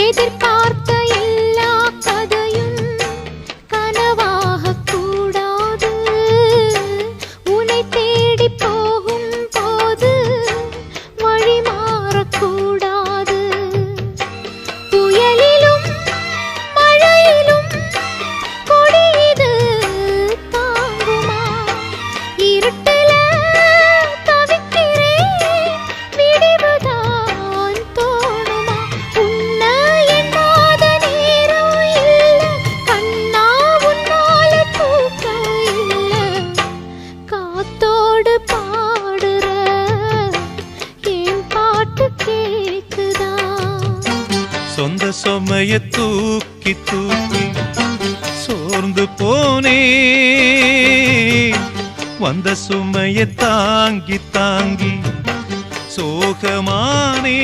எதிர்பார்த்த எல்லா கதையும் கனவாக கூடாது. உன்னை தேடி போகும் போது வழி மாறக்கூடாது. புயலிலும் மழையிலும் கொடியது தாங்குமா? இருட்டுல தவிக்கிறேன், விடிவுதான் தோணுமா? உன்னை எண்ணாத நேரம் இல்ல கண்ணா, உன்னால தூக்கம் இல்ல. காத்தோடு பாடுற என் பாட்டு கேக்குதா? சொந்த சுமைய தூக்கி தூக்கி சோர்ந்து போனே, வந்த சுமைய தாங்கி தாங்கி சோகமானே.